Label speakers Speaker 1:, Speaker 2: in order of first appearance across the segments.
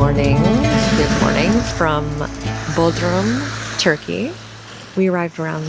Speaker 1: morning. Good morning from Bodrum, Turkey. We arrived around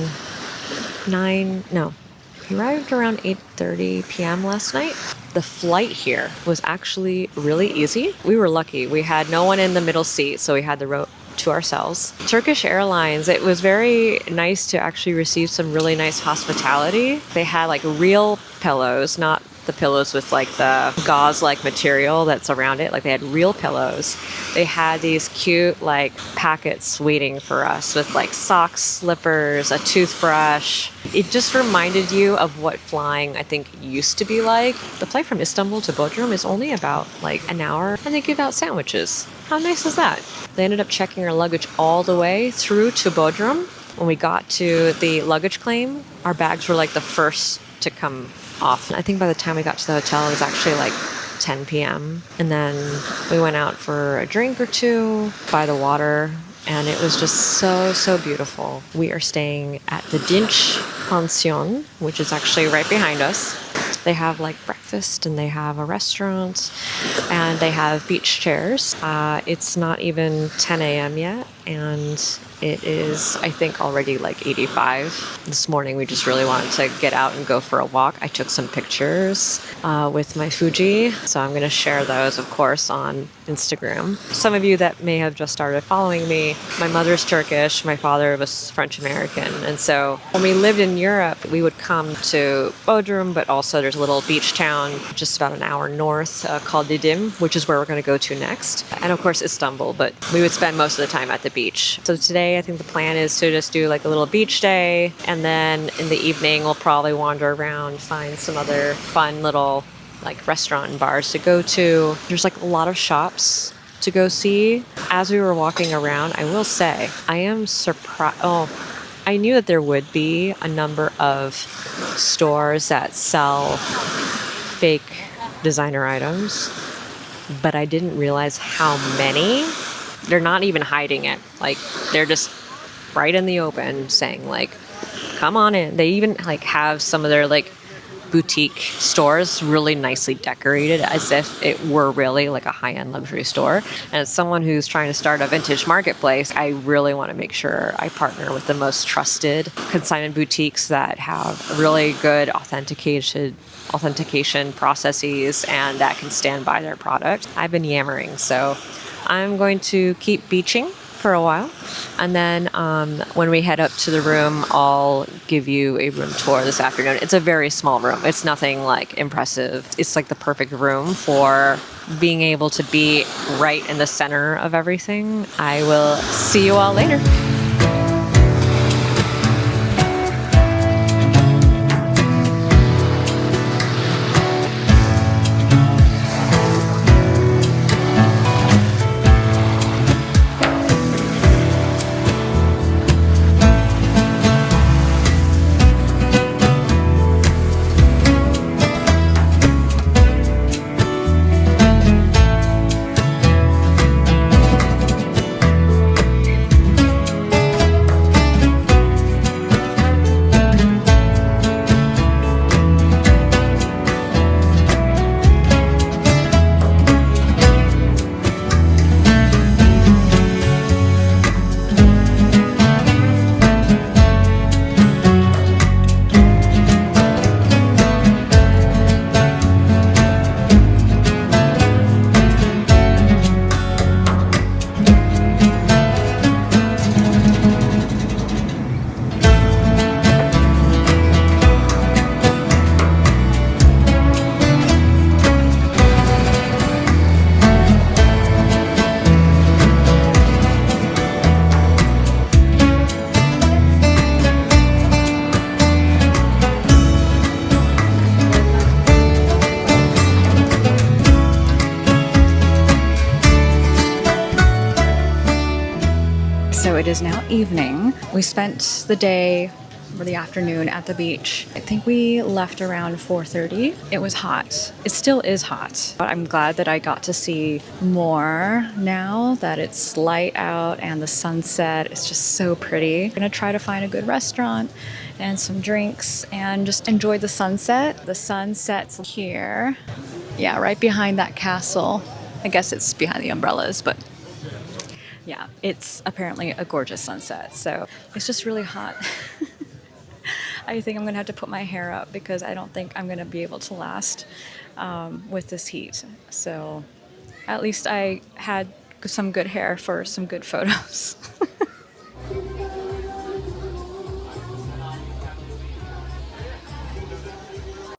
Speaker 1: 8:30 p.m. last night. The flight here was actually really easy. We were lucky. We had no one in the middle seat, so we had the row to ourselves. Turkish Airlines, it was very nice to actually receive some really nice hospitality. They had like real pillows, not the pillows with like the gauze-like material that's around it. Like they had real pillows. They had these cute like packets waiting for us with like socks, slippers, a toothbrush. It just reminded you of what flying I think used to be like. The flight from Istanbul to Bodrum is only about like an hour, and they give out sandwiches. How nice is that? They ended up checking our luggage all the way through to Bodrum. When we got to the luggage claim, our bags were like the first to come off. I think by the time we got to the hotel, it was actually like 10 p.m. And then we went out for a drink or two by the water, and it was just so beautiful. We are staying at the Dinç Pension, which is actually right behind us. They have like breakfast, and they have a restaurant, and they have beach chairs. It's not even 10 a.m. yet, and it is, I think, already like 85. This morning, we just really wanted to get out and go for a walk. I took some pictures with my Fuji, so I'm going to share those, of course, on Instagram. Some of you that may have just started following me, my mother's Turkish, my father was French American, and so when we lived in Europe, we would come to Bodrum, but also there's a little beach town just about an hour north called Didim, which is where we're going to go to next. And of course, Istanbul, but we would spend most of the time at the beach. So today, I think the plan is to just do like a little beach day, and then in the evening, we'll probably wander around, find some other fun little like restaurant and bars to go to. There's like a lot of shops to go see. As we were walking around, I will say, I am surprised. I knew that there would be a number of stores that sell fake designer items, but I didn't realize how many. They're not even hiding it. Like, they're just right in the open saying like, come on in. They even like have some of their like boutique stores really nicely decorated as if it were really like a high-end luxury store. And as someone who's trying to start a vintage marketplace, I really want to make sure I partner with the most trusted consignment boutiques that have really good authentication processes and that can stand by their product. I've been yammering, so I'm going to keep beaching for a while, and then when we head up to the room, I'll give you a room tour this afternoon. It's a very small room. It's nothing like impressive. It's like the perfect room for being able to be right in the center of everything. I will see you all later. So it is now evening. We spent the day or the afternoon at the beach. I think we left around 4:30. It was hot. It still is hot. But I'm glad that I got to see more now that it's light out and the sunset is just so pretty. I'm gonna try to find a good restaurant and some drinks and just enjoy the sunset. The sun sets here. Yeah, right behind that castle.
Speaker 2: I guess it's behind the umbrellas, but yeah, it's apparently a gorgeous sunset. So it's just really hot. I think I'm going to have to put my hair up because I don't think I'm going to be able to last with this heat. So at least I had some good hair for some good photos.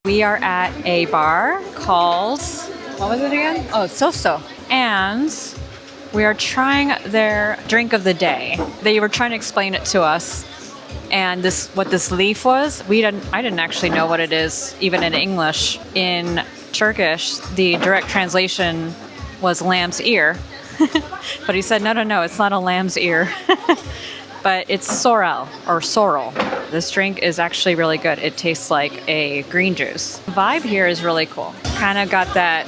Speaker 2: We are at a bar called, what was it again? Oh, So. And we are trying their drink of the day. They were trying to explain it to us. And what this leaf was, I didn't actually know what it is, even in English. In Turkish, the direct translation was lamb's ear. But he said, no, it's not a lamb's ear. But it's sorrel or sorrel. This drink is actually really good. It tastes like a green juice. The vibe here is really cool. Kind of got that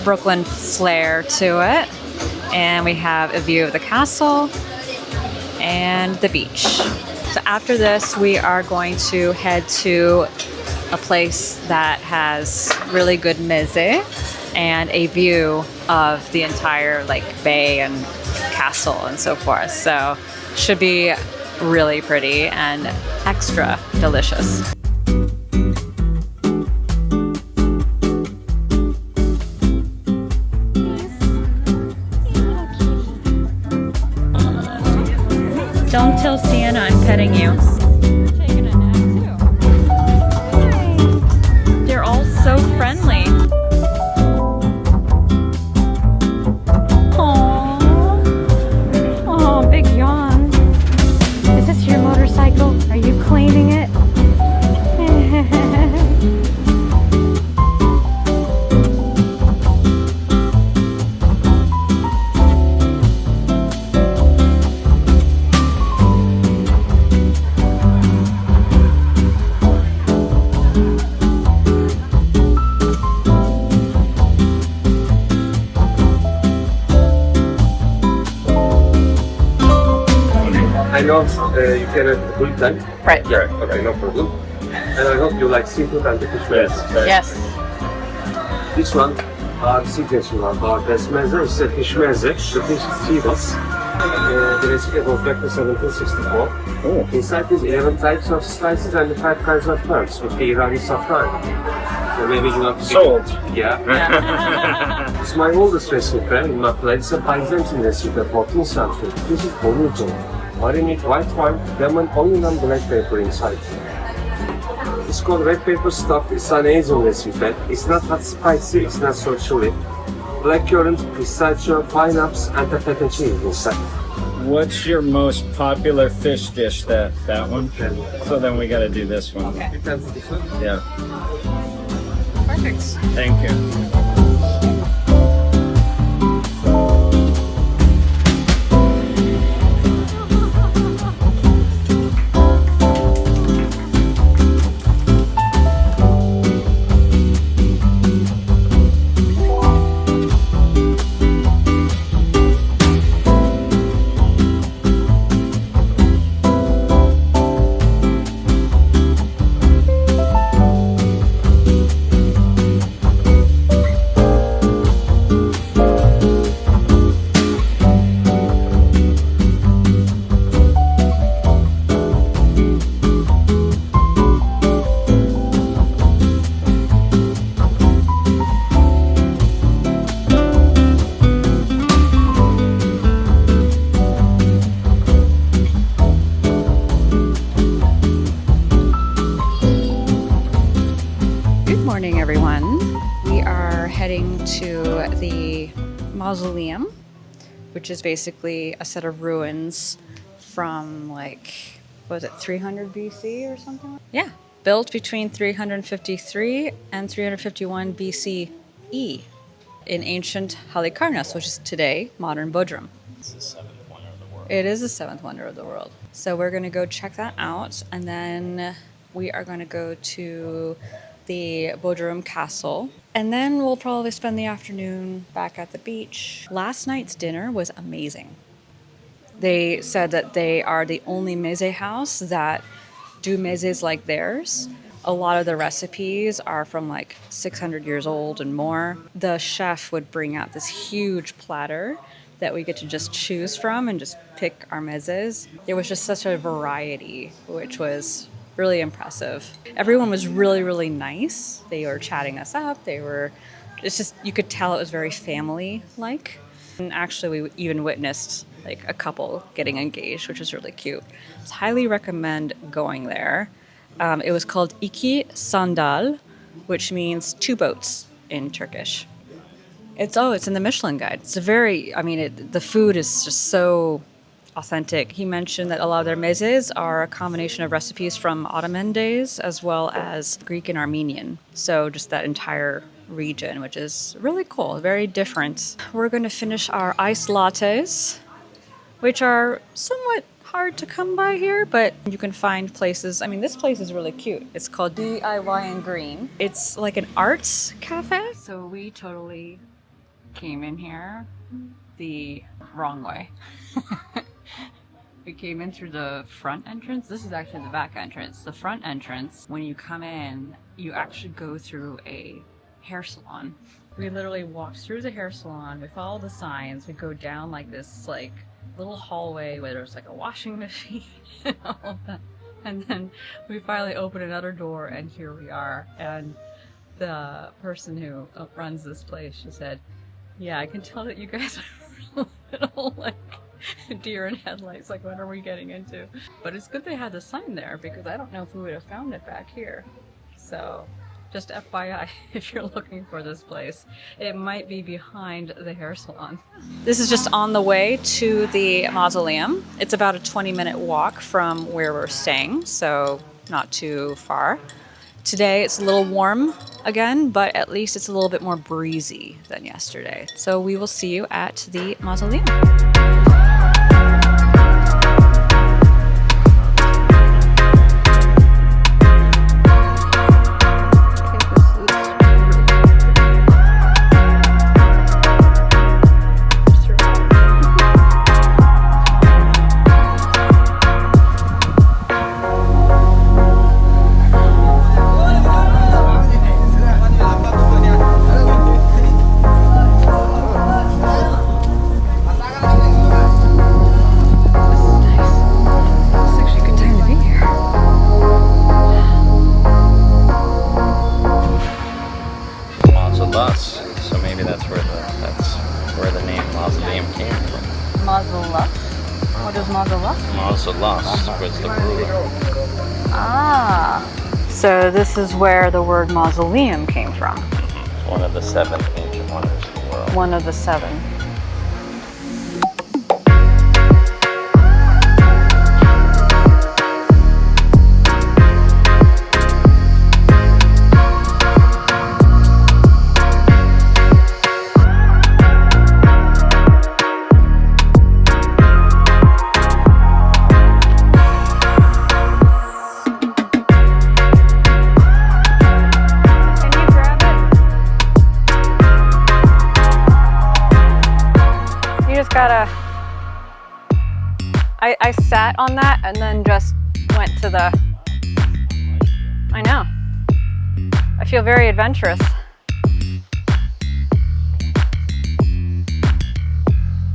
Speaker 2: Brooklyn flair to it. And we have a view of the castle and the beach. So after this, we are going to head to a place that has really good meze and a view of the entire bay and castle and so forth. So should be really pretty and extra delicious. Don't tell Sienna I'm petting you. You're taking a nap too. Hi. They're all so friendly. Oh, big yawn. Is this your motorcycle? Are you cleaning it?
Speaker 3: I know you can have gluten.
Speaker 2: Right.
Speaker 3: Yeah, okay, no problem. And I hope you like seafood and the fish meze.
Speaker 2: Yes.
Speaker 3: This one, our signature one, our best meze is a fish meze. The fish is seabass. The recipe goes back to 1764.
Speaker 4: Oh.
Speaker 3: Inside is 11 types of spices and 5 kinds of herbs with the Irani saffron. So maybe you want to
Speaker 4: Sold.
Speaker 3: Yeah. It's my oldest recipe in my plate. It's a Byzantine recipe, 14th century. This is Bodrum. Marinate white wine, lemon, onion and black pepper inside. It's called red pepper stuffed. It's an Aegean recipe. It's not hot spicy, it's not so chili. Blackcurrant, pistachio, pineapples and the feta cheese inside.
Speaker 4: What's your most popular fish dish? That one?
Speaker 3: Okay.
Speaker 4: So then we gotta do this one.
Speaker 2: Okay.
Speaker 3: That's different.
Speaker 4: Yeah.
Speaker 2: Perfect.
Speaker 4: Thank you.
Speaker 2: The mausoleum, which is basically a set of ruins from was it 300 BC or something? Yeah, built between 353 and 351 BCE in ancient Halikarnas, which is today modern Bodrum.
Speaker 4: It's the seventh wonder of the world.
Speaker 2: It is the seventh wonder of the world. So we're going to go check that out, and then we are going to go to the Bodrum Castle, and then we'll probably spend the afternoon back at the beach. Last night's dinner was amazing. They said that they are the only meze house that do mezes like theirs. A lot of the recipes are from like 600 years old and more. The chef would bring out this huge platter that we get to just choose from and just pick our mezes. There was just such a variety, which was really impressive. Everyone was really, really nice. They were chatting us up. It's just, you could tell it was very family-like. And actually, we even witnessed like a couple getting engaged, which was really cute. So highly recommend going there. It was called iki sandal, which means two boats in Turkish. It's in the Michelin Guide. It's the food is just so authentic. He mentioned that a lot of their mezes are a combination of recipes from Ottoman days as well as Greek and Armenian. So just that entire region, which is really cool, very different. We're going to finish our iced lattes, which are somewhat hard to come by here, but you can find places. I mean, this place is really cute. It's called DIY in Green. It's like an arts cafe. So we totally came in here the wrong way. We came in through the front entrance. This is actually the back entrance. The front entrance, when you come in, you actually go through a hair salon. We literally walked through the hair salon. We follow the signs. We go down like this little hallway where there's like a washing machine and all of that. And then we finally open another door and here we are. And the person who runs this place, she said, yeah, I can tell that you guys are a little like deer in headlights, like what are we getting into? But it's good they had the sign there because I don't know if we would have found it back here. So just FYI, if you're looking for this place, it might be behind the hair salon. This is just on the way to the mausoleum. It's about a 20-minute walk from where we're staying, so not too far. Today it's a little warm again, but at least it's a little bit more breezy than yesterday. So we will see you at the mausoleum.
Speaker 5: So maybe that's where the name mausoleum came from.
Speaker 2: Mausoleum? What is mausoleum?
Speaker 5: Mausoleum was the ruler.
Speaker 2: Ah. So this is where the word mausoleum came from.
Speaker 5: One of the 7 ancient wonders of the world.
Speaker 2: One of the 7. I sat on that and then just went to the, I know. I feel very adventurous.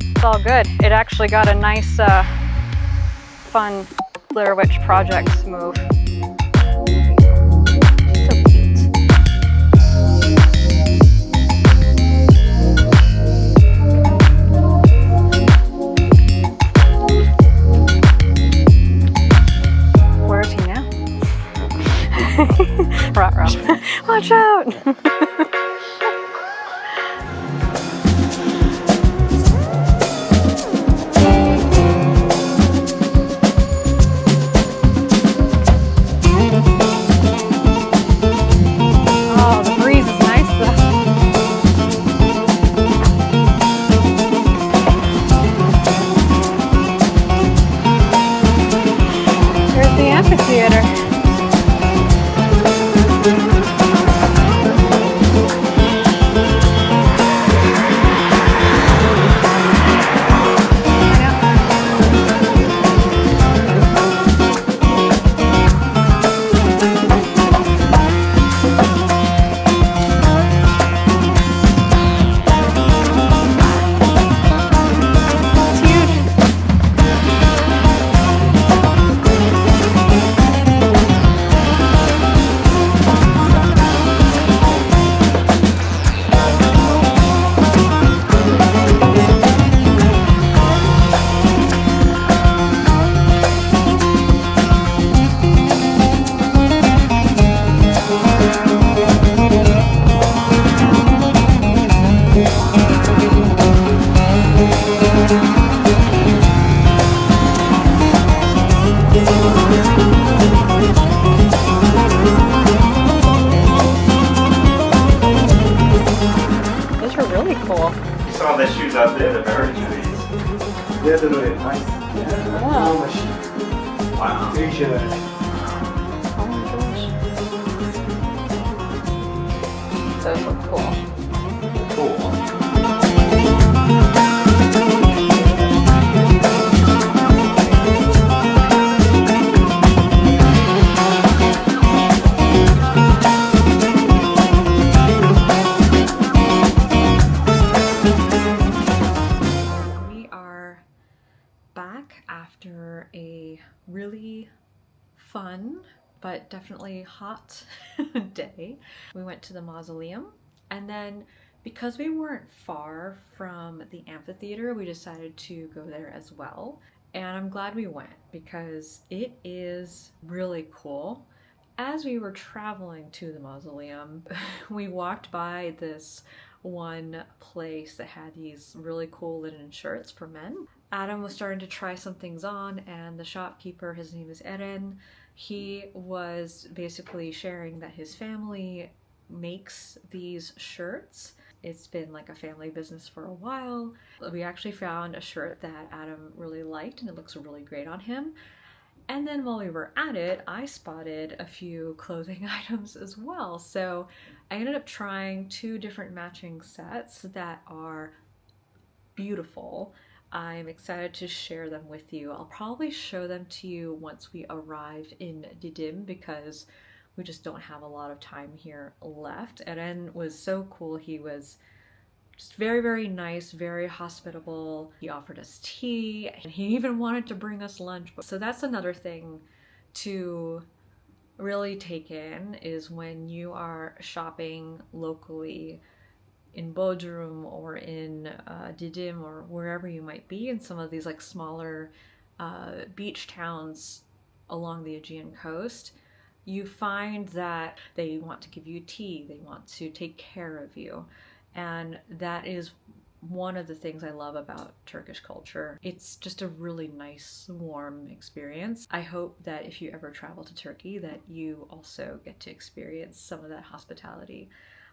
Speaker 2: It's all good. It actually got a nice, fun Blair Witch Project move. So cute. Ruh-roh. Watch out! Oh, the breeze is nice though. Here's the amphitheater. really cool.
Speaker 6: You saw the shoes out there, the very trees.
Speaker 3: They're really nice.
Speaker 2: Wow.
Speaker 6: Wow.
Speaker 3: Asian.
Speaker 2: Oh my gosh. Those look cool.
Speaker 6: Cool.
Speaker 2: After a really fun but definitely hot day, we went to the mausoleum, and then because we weren't far from the amphitheater, we decided to go there as well. And I'm glad we went because it is really cool. As we were traveling to the mausoleum, we walked by this one place that had these really cool linen shirts for men. Adam was starting to try some things on, and the shopkeeper, his name is Eren, he was basically sharing that his family makes these shirts. It's been like a family business for a while. We actually found a shirt that Adam really liked, and it looks really great on him. And then while we were at it, I spotted a few clothing items as well. So I ended up trying 2 different matching sets that are beautiful. I'm excited to share them with you. I'll probably show them to you once we arrive in Didim because we just don't have a lot of time here left. Eren was so cool. He was just very, very nice, very hospitable. He offered us tea, and he even wanted to bring us lunch. So that's another thing to really take in, is when you are shopping locally in Bodrum or in Didim or wherever you might be in some of these like smaller beach towns along the Aegean coast, you find that they want to give you tea, they want to take care of you. And that is one of the things I love about Turkish culture. It's just a really nice, warm experience. I hope that if you ever travel to Turkey that you also get to experience some of that hospitality.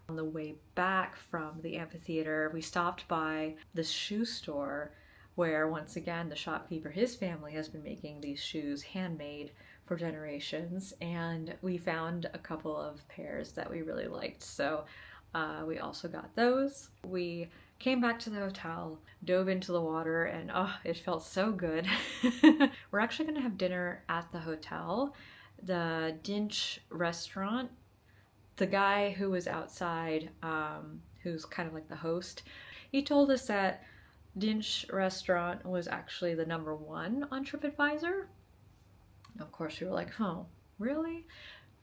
Speaker 2: On the way back from the amphitheater, we stopped by the shoe store where, once again, the shopkeeper, his family has been making these shoes handmade for generations, and we found a couple of pairs that we really liked. So we also got those. We came back to the hotel, dove into the water, and oh, it felt so good. We're actually going to have dinner at the hotel. The Dinç restaurant, the guy who was outside, who's kind of like the host, he told us that Dinç restaurant was actually the #1 on TripAdvisor. Of course, we were like, oh, really?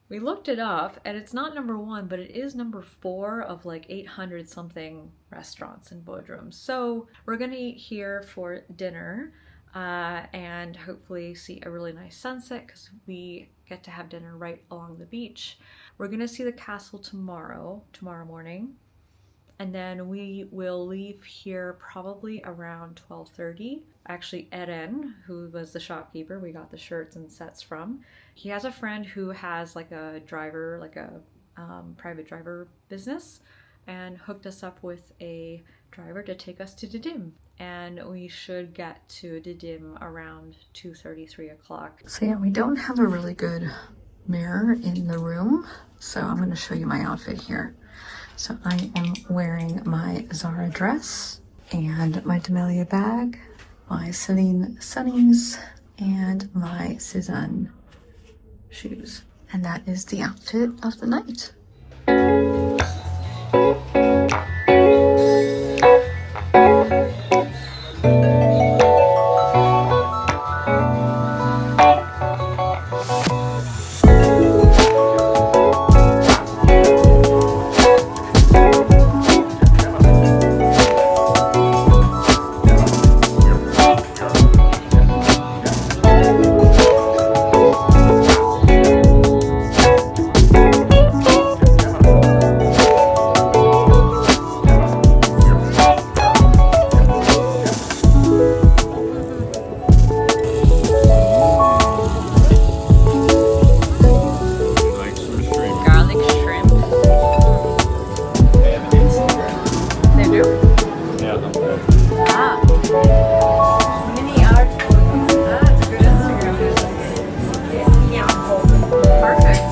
Speaker 2: We looked it up, and it's not #1, but it is #4 of like 800 something restaurants in Bodrum. So we're gonna eat here for dinner and hopefully see a really nice sunset because we get to have dinner right along the beach. We're gonna see the castle tomorrow morning, and then we will leave here probably around 12:30. Actually, Eren, who was the shopkeeper we got the shirts and sets from, he has a friend who has like a driver, like a private driver business, and hooked us up with a driver to take us to Didim. And we should get to Didim around 2:30, 3 o'clock. So yeah, we don't have a really good mirror in the room, so I'm going to show you my outfit here. So I am wearing my Zara dress and my D'Amelio bag, my Celine sunnies, and my Cézanne shoes. And that is the outfit of the night.
Speaker 4: Yeah.
Speaker 2: Mini art. That's a good Instagram. Perfect.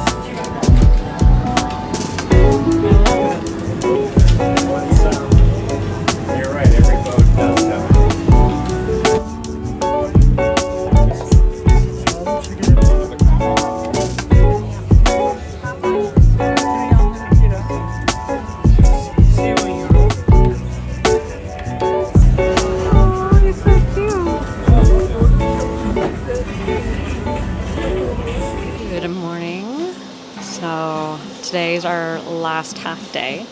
Speaker 4: You're right, every boat does have it.
Speaker 2: Good morning. So today's our last half day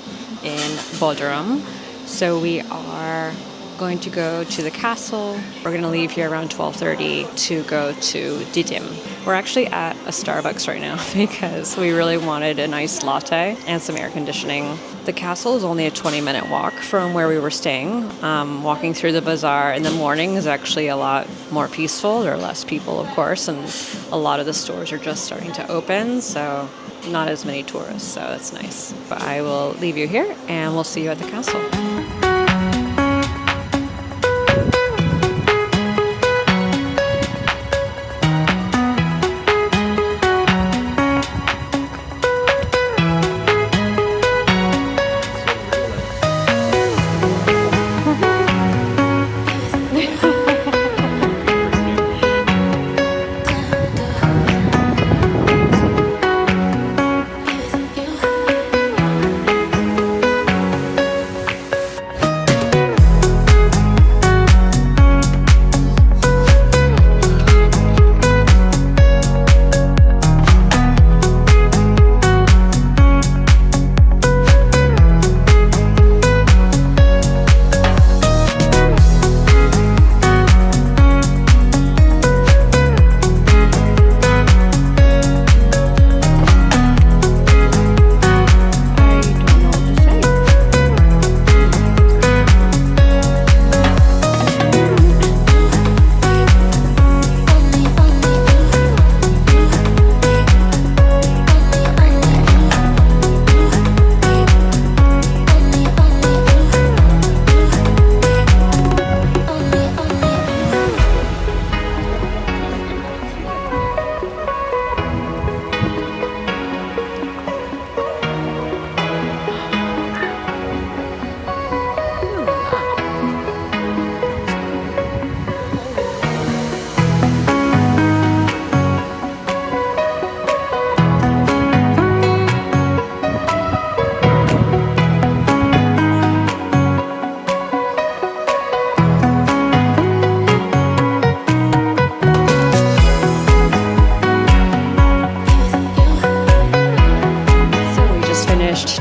Speaker 2: in Bodrum. So we are going to go to the castle. We're going to leave here around 12:30 to go to Didim. We're actually at a Starbucks right now because we really wanted a nice latte and some air conditioning. The castle is only a 20-minute walk from where we were staying. Walking through the bazaar in the morning is actually a lot more peaceful. There are less people, of course, and a lot of the stores are just starting to open, so not as many tourists, so that's nice. But I will leave you here and we'll see you at the castle.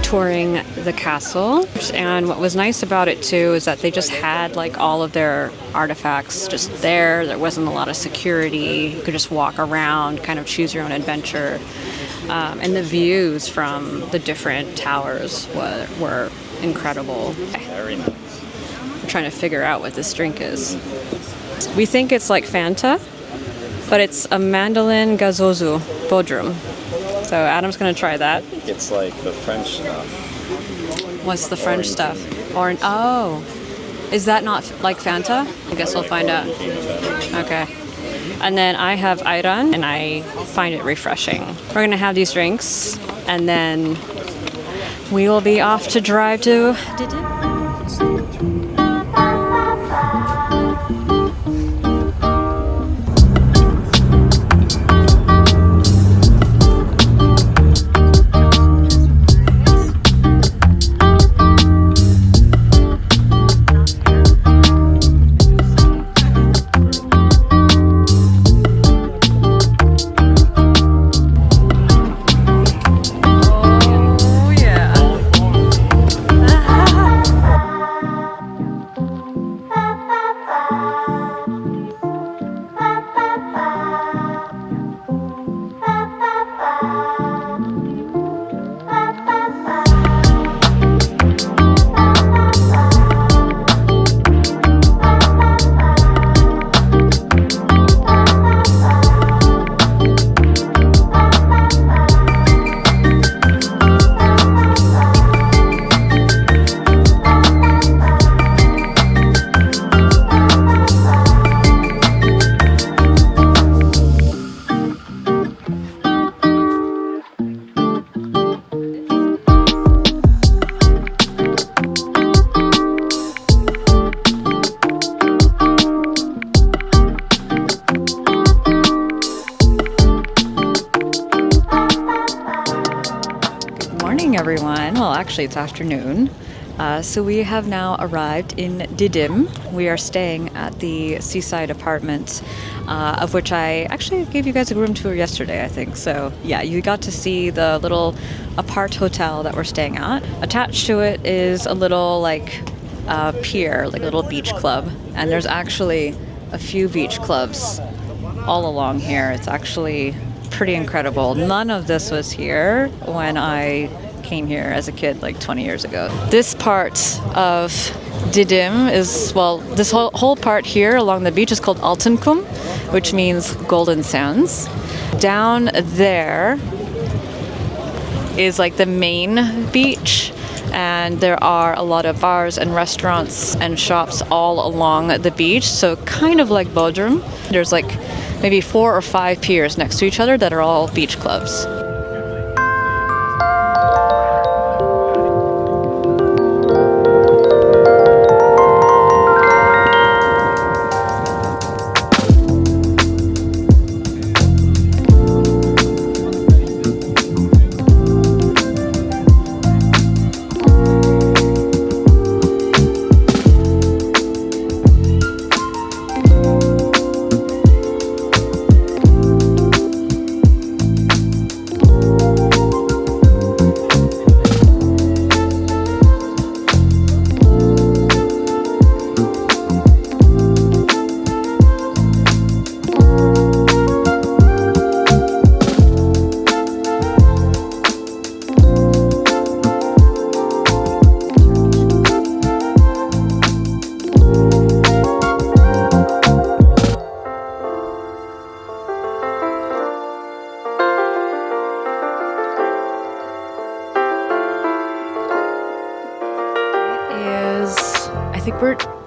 Speaker 2: Touring the castle, and what was nice about it too is that they just had like all of their artifacts just there. There wasn't a lot of security. You could just walk around, kind of choose your own adventure, and the views from the different towers were incredible.
Speaker 5: Very nice.
Speaker 2: I'm trying to figure out what this drink is. We think it's like Fanta, but it's a mandolin gazozu Bodrum. So Adam's gonna try that.
Speaker 5: It's like the French stuff.
Speaker 2: What's the French stuff? Orange. Oh, is that not like Fanta? I guess we'll find out. Okay. And then I have ayran, and I find it refreshing. We're gonna have these drinks, and then we will be off to drive to Didim. actually it's afternoon. So we have now arrived in Didim. We are staying at the Seaside apartment, of which I actually gave you guys a room tour yesterday, I think. So yeah, you got to see the little apart hotel that we're staying at. Attached to it is a little like pier, like a little beach club. And there's actually a few beach clubs all along here. It's actually pretty incredible. None of this was here when I came here as a kid like 20 years ago. This part of Didim is, well, this whole part here along the beach is called Altın Kum, which means golden sands. Down there is like the main beach, and there are a lot of bars and restaurants and shops all along the beach, so kind of like Bodrum. There's like maybe 4 or 5 piers next to each other that are all beach clubs.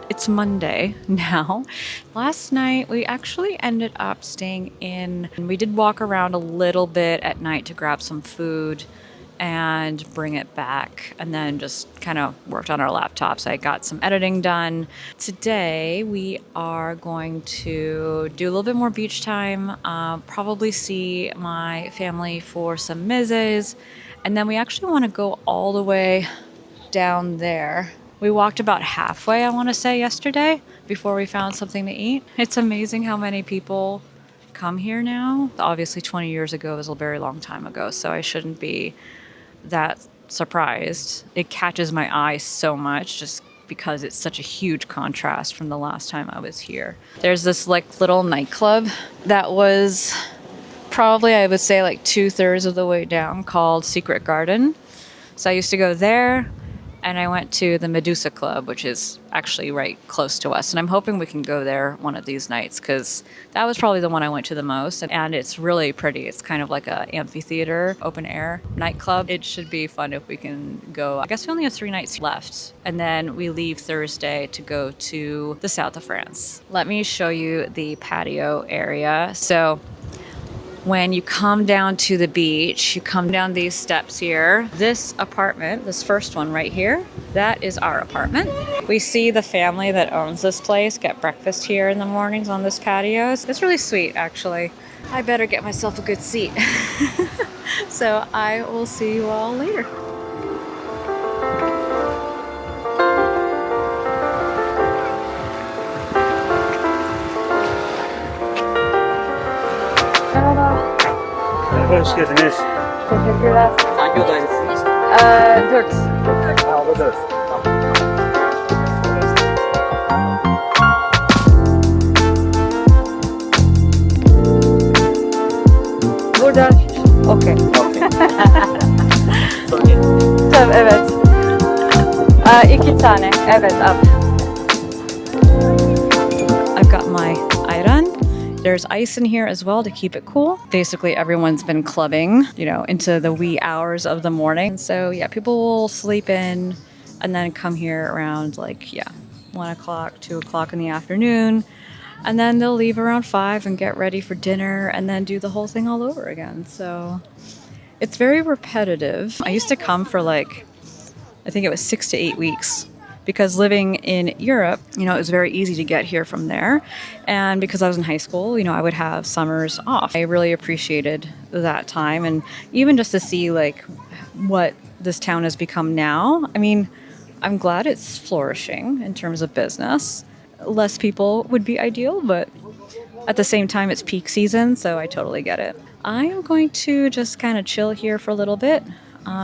Speaker 2: It's Monday now. Last night we actually ended up staying in. We did walk around a little bit at night to grab some food and bring it back, and then just kind of worked on our laptops. I got some editing done. Today we are going to do a little bit more beach time, probably see my family for some mezes, and then we actually want to go all the way down there. We walked about halfway, I want to say, yesterday before we found something to eat. It's amazing how many people come here now. Obviously 20 years ago was a very long time ago, so I shouldn't be that surprised. It catches my eye so much just because it's such a huge contrast from the last time I was here. There's this like little nightclub that was probably, I would say, like 2/3 of the way down, called Secret Garden. So I used to go there. And I went to the Medusa Club, which is actually right close to us. And I'm hoping we can go there one of these nights, because that was probably the one I went to the most. And it's really pretty. It's kind of like an amphitheater, open air nightclub. It should be fun if we can go. I guess we only have 3 nights left. And then we leave Thursday to go to the south of France. Let me show you the patio area. So when you come down to the beach, you come down these steps here. This apartment, this first one right here, that is our apartment. We see the family that owns this place get breakfast here in the mornings on this patio. It's really sweet, actually. I better get myself a good seat. So I will see you all later.
Speaker 3: Hoş geldiniz.
Speaker 2: Teşekkürler.
Speaker 5: Hangi odaydasınız?
Speaker 2: 4.
Speaker 3: Aldı 4.
Speaker 2: Burada. Okey. Tabii, evet. 2 tane. Evet, abi. I've got my ayran. There's ice in here as well to keep it cool. Basically, everyone's been clubbing, into the wee hours of the morning. So yeah, people will sleep in and then come here around 1 o'clock, 2 o'clock in the afternoon. And then they'll leave around 5 and get ready for dinner and then do the whole thing all over again. So it's very repetitive. I used to come for I think it was 6 to 8 weeks. Because living in Europe, it was very easy to get here from there. And because I was in high school, I would have summers off. I really appreciated that time. And even just to see what this town has become now. I mean, I'm glad it's flourishing in terms of business. Less people would be ideal, but at the same time, it's peak season, so I totally get it. I am going to just kind of chill here for a little bit,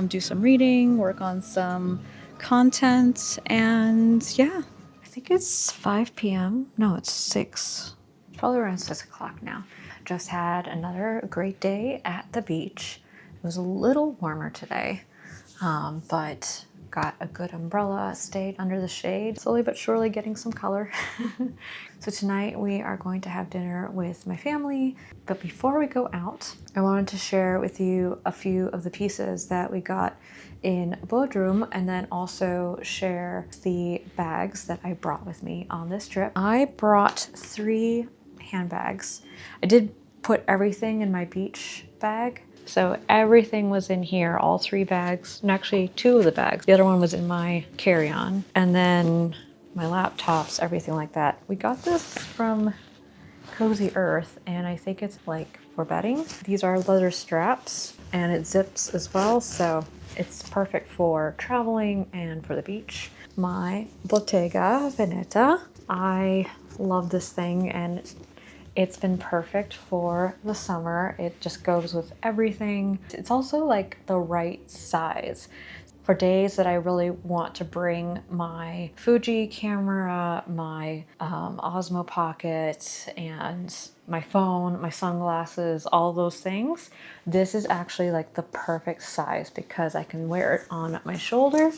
Speaker 2: do some reading, work on some content, and yeah. I think it's 5 p.m. No, it's 6. It's probably around 6 o'clock now. Just had another great day at the beach. It was a little warmer today, but got a good umbrella, stayed under the shade, slowly but surely getting some color. So tonight we are going to have dinner with my family, but before we go out, I wanted to share with you a few of the pieces that we got in Bodrum, and then also share the bags that I brought with me on this trip. I brought 3 handbags. I did put everything in my beach bag. So everything was in here, all 3 bags, and actually 2 of the bags. The other one was in my carry-on. And then my laptops, everything like that. We got this from Cozy Earth, and I think it's like for bedding. These are leather straps, and it zips as well, so it's perfect for traveling and for the beach. My Bottega Veneta. I love this thing, and it's been perfect for the summer. It just goes with everything. It's also like the right size for days that I really want to bring my Fuji camera, my Osmo Pocket, and my phone, my sunglasses, all those things. This is actually like the perfect size because I can wear it on my shoulder,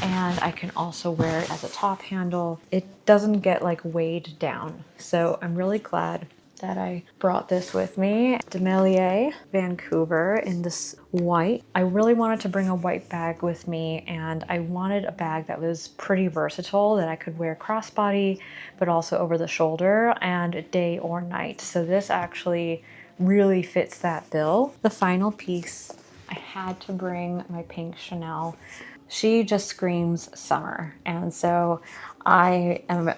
Speaker 2: and I can also wear it as a top handle. It doesn't get like weighed down. So I'm really glad that I brought this with me. Demelier, Vancouver, in this white. I really wanted to bring a white bag with me, and I wanted a bag that was pretty versatile, that I could wear crossbody, but also over the shoulder and day or night. So this actually really fits that bill. The final piece, I had to bring my pink Chanel. She just screams summer, and so I am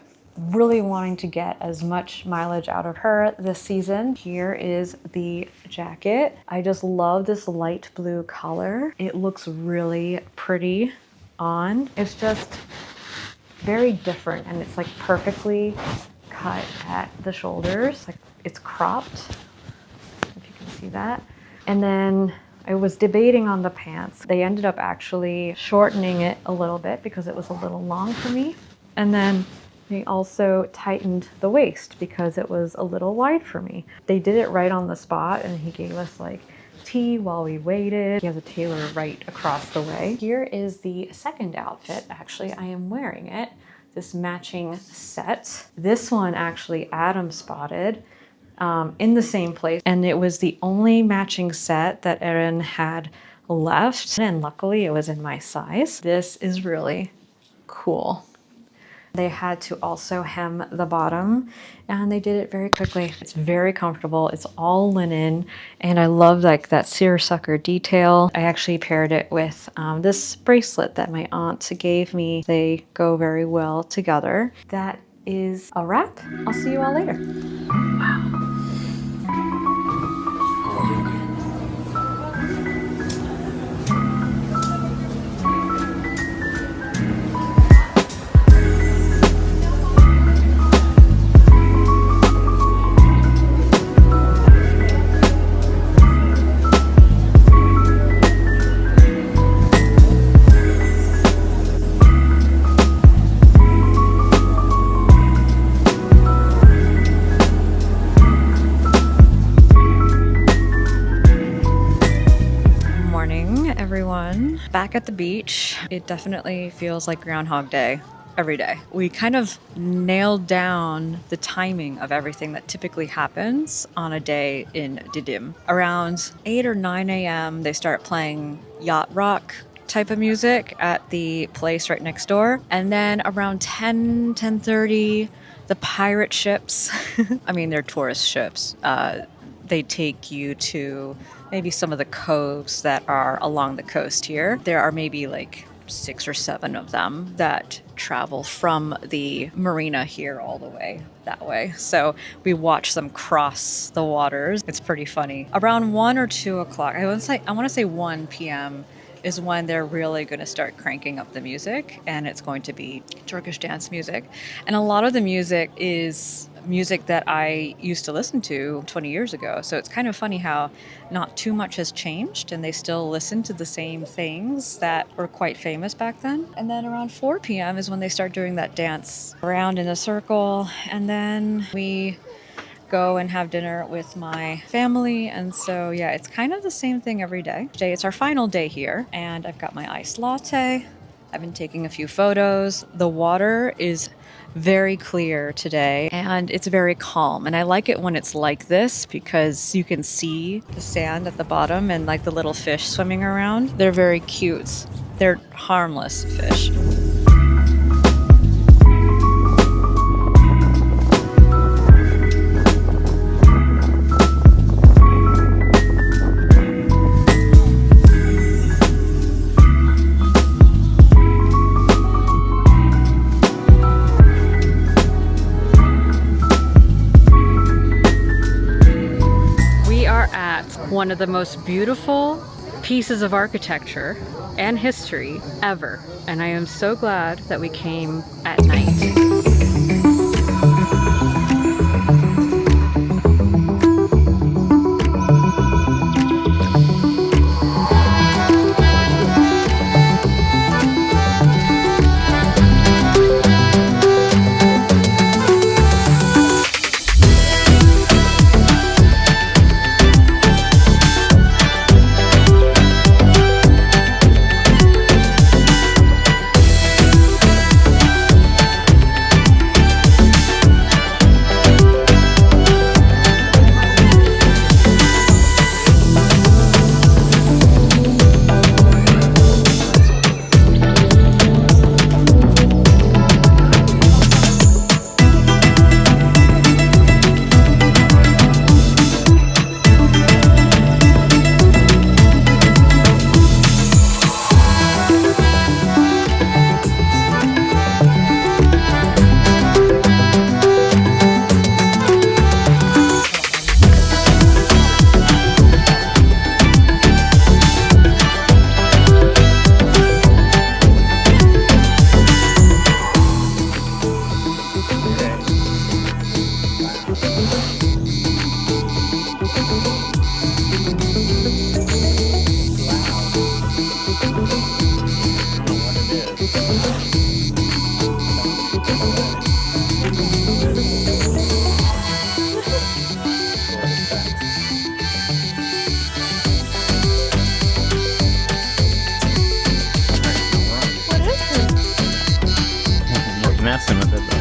Speaker 2: really wanting to get as much mileage out of her this season. Here is the jacket. I just love this light blue color. It looks really pretty on. It's just very different, and it's like perfectly cut at the shoulders. Like it's cropped, if you can see that. And then I was debating on the pants. They ended up actually shortening it a little bit because it was a little long for me. And then they also tightened the waist because it was a little wide for me. They did it right on the spot, and he gave us like tea while we waited. He has a tailor right across the way. Here is the second outfit. Actually, I am wearing it. This matching set. This one actually Adam spotted in the same place, and it was the only matching set that Erin had left, and luckily it was in my size. This is really cool. They had to also hem the bottom, and they did it very quickly. It's very comfortable. It's all linen, and I love like that seersucker detail. I actually paired it with this bracelet that my aunt gave me. They go very well together. That is a wrap. I'll see you all later. Back at the beach, it definitely feels like Groundhog Day every day. We kind of nailed down the timing of everything that typically happens on a day in Didim. Around 8 or 9 a.m., they start playing yacht rock type of music at the place right next door. And then around 10:30, the pirate ships, I mean, they're tourist ships, they take you to maybe some of the coves that are along the coast here. There are maybe like 6 or 7 of them that travel from the marina here all the way that way. So we watch them cross the waters. It's pretty funny. Around 1 or 2 o'clock, I want to say 1 p.m., is when they're really going to start cranking up the music, and it's going to be Turkish dance music. And a lot of the music is music that I used to listen to 20 years ago. So it's kind of funny how not too much has changed and they still listen to the same things that were quite famous back then. And then around 4 p.m. is when they start doing that dance around in a circle. And then we go and have dinner with my family. And so, yeah, it's kind of the same thing every day. Today it's our final day here, and I've got my iced latte. I've been taking a few photos. The water is very clear today, and it's very calm. And I like it when it's like this because you can see the sand at the bottom and like the little fish swimming around. They're very cute. They're harmless fish. One of the most beautiful pieces of architecture and history ever. And I am so glad that we came at night.
Speaker 5: Messing with it though.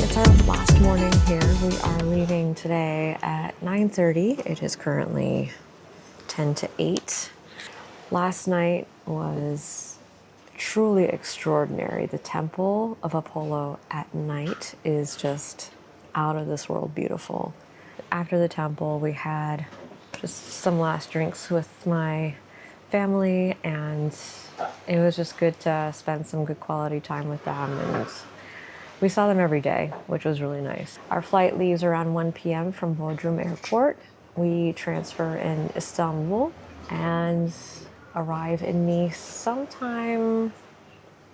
Speaker 1: It's our last morning here. We are leaving today at 9:30. It is currently 10 to 8. Last night was truly extraordinary. The Temple of Apollo at night is just out of this world beautiful. After the temple, we had just some last drinks with my family, and it was just good to spend some good quality time with them, and we saw them every day, which was really nice. Our flight leaves around 1 p.m. from Bodrum Airport. We transfer in Istanbul and arrive in Nice sometime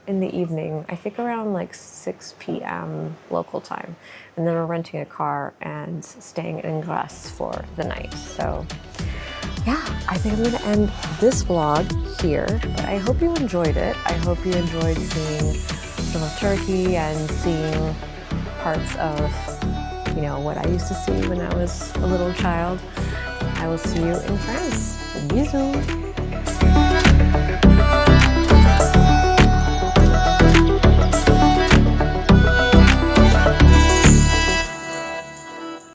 Speaker 1: in the evening, I think around like 6 p.m. local time. And then we're renting a car and staying in Grasse for the night. So yeah, I think I'm gonna end this vlog here, but I hope you enjoyed it. I hope you enjoyed seeing some of Turkey and seeing parts of, you know, what I used to see when I was a little child. I will see you in France. Bisous.